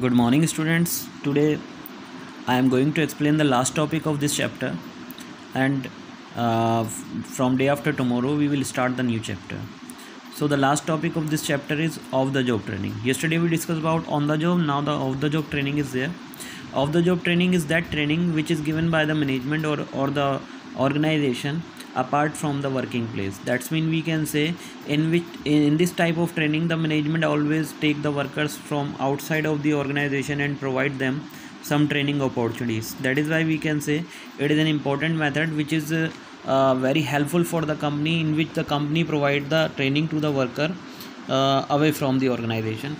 Good morning, students. Today I am going to explain the last topic of this chapter, and from day after tomorrow we will start the new chapter. So the last topic of this chapter is off the job training. Yesterday we discussed about on the job. Now the off the job training is there. Off the job training is that training which is given by the management or the organization apart from the working place. That's mean we can say in this type of training the management always take the workers from outside of the organization and provide them some training opportunities. That is why we can say it is an important method which is very helpful for the company, in which the company provide the training to the worker away from the organization.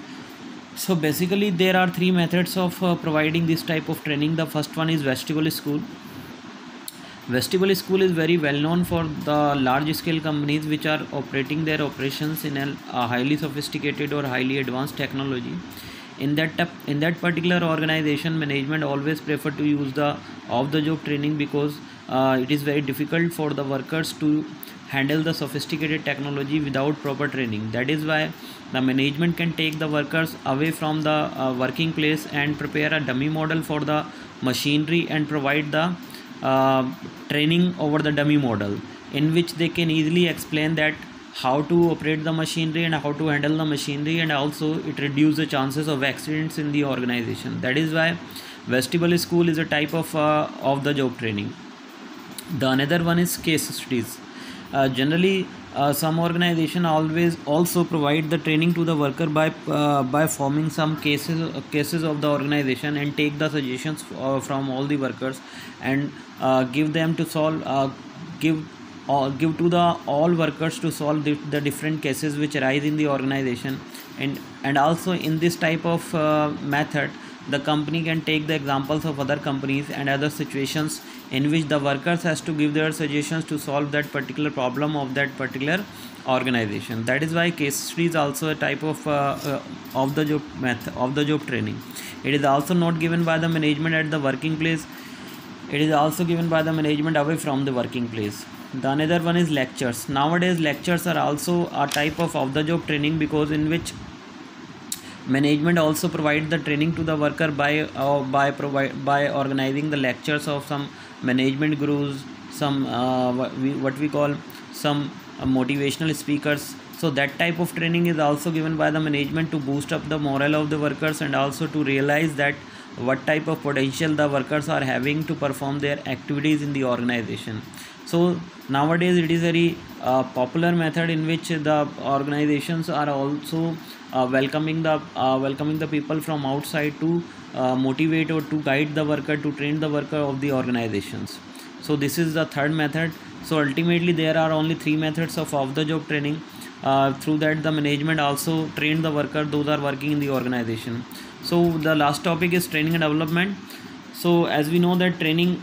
So basically there are three methods of providing this type of training. The first one is vestibule school. Vestibule school is very well known for the large scale companies which are operating their operations in a highly sophisticated or highly advanced technology. In that particular organization, management always prefer to use the off the job training because it is very difficult for the workers to handle the sophisticated technology without proper training. That is why the management can take the workers away from the working place and prepare a dummy model for the machinery and provide the training over the dummy model, in which they can easily explain that how to operate the machinery and how to handle the machinery, and also it reduces the chances of accidents in the organization. That is why vestibule school is a type of the job training. The another one is case studies. Generally some organization always also provide the training to the worker by forming some cases of the organization and take the suggestions from all the workers and give them to solve give to the all workers to solve the different cases which arise in the organization. And also in this type of method, the company can take the examples of other companies and other situations in which the workers has to give their suggestions to solve that particular problem of that particular organization. That is why case study is also a type of the job method of the job training. It is also not given by the management at the working place. It is also given by the management away from the working place. The another one is lectures. Nowadays lectures are also a type of the job training, because in which management also provide the training to the worker by organizing the lectures of some management gurus, some what we call some motivational speakers. So that type of training is also given by the management to boost up the morale of the workers, and also to realize that what type of potential the workers are having to perform their activities in the organization. So nowadays it is very popular method in which the organizations are also welcoming the people from outside to motivate or to guide the worker, to train the worker of the organizations. So this is the third method. So ultimately there are only three methods of off the job training. Through that the management also train the worker, those are working in the organization. So the last topic is training and development. So as we know that training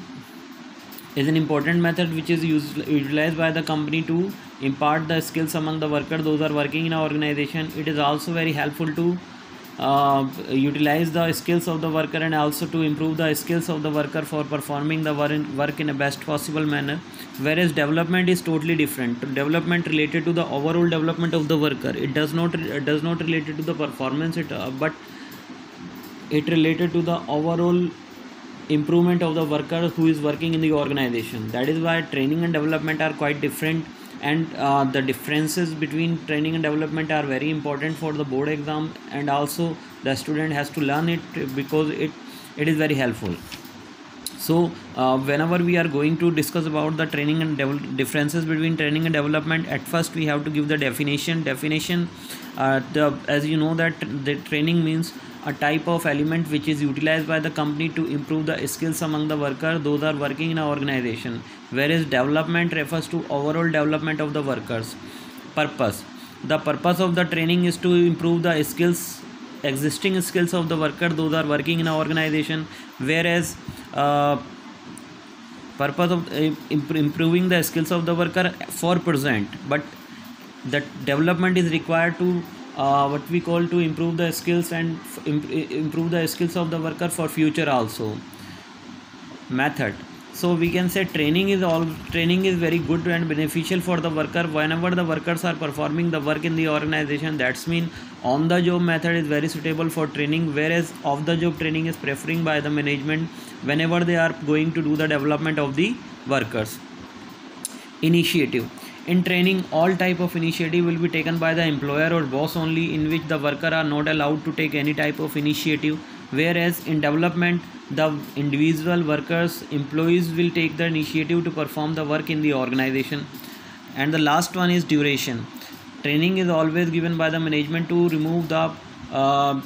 is an important method which is utilized by the company to impart the skills among the workers, those are working in an organization. It is also very helpful to utilize the skills of the worker and also to improve the skills of the worker for performing the work in a best possible manner. Whereas development is totally different. Development related to the overall development of the worker. It does not related to the performance, but it related to the overall improvement of the worker who is working in the organization. That is why training and development are quite different, and the differences between training and development are very important for the board exam, and also the student has to learn it because it is very helpful. So whenever we are going to discuss about the training and differences between training and development, at first we have to give the definition. As you know that the training means a type of element which is utilized by the company to improve the skills among the workers, those are working in an organization. Whereas development refers to overall development of the workers. Purpose: the purpose of the training is to improve the existing skills of the worker, those are working in an organization. Whereas purpose of improving the skills of the worker for present, but the development is required to what we call to improve the skills and improve the skills of the worker for future also. Method: So we can say training is very good and beneficial for the worker whenever the workers are performing the work in the organization. That's mean on the job method is very suitable for training, whereas off the job training is preferring by the management whenever they are going to do the development of the workers. Initiative. In training, all type of initiative will be taken by the employer or boss only, in which the worker are not allowed to take any type of initiative. Whereas in development, the individual workers, employees will take the initiative to perform the work in the organization. And the last one is duration. Training is always given by the management to remove the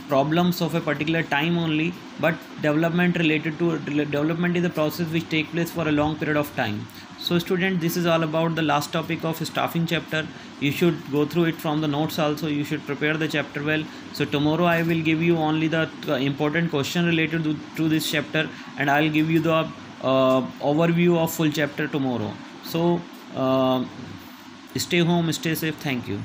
problems of a particular time only, but development is a process which take place for a long period of time. So student, this is all about the last topic of staffing chapter. You should go through it from the notes also. You should prepare the chapter well. So tomorrow I will give you only the important question related to this chapter, and I will give you the overview of full chapter tomorrow. So stay home, stay safe. Thank you.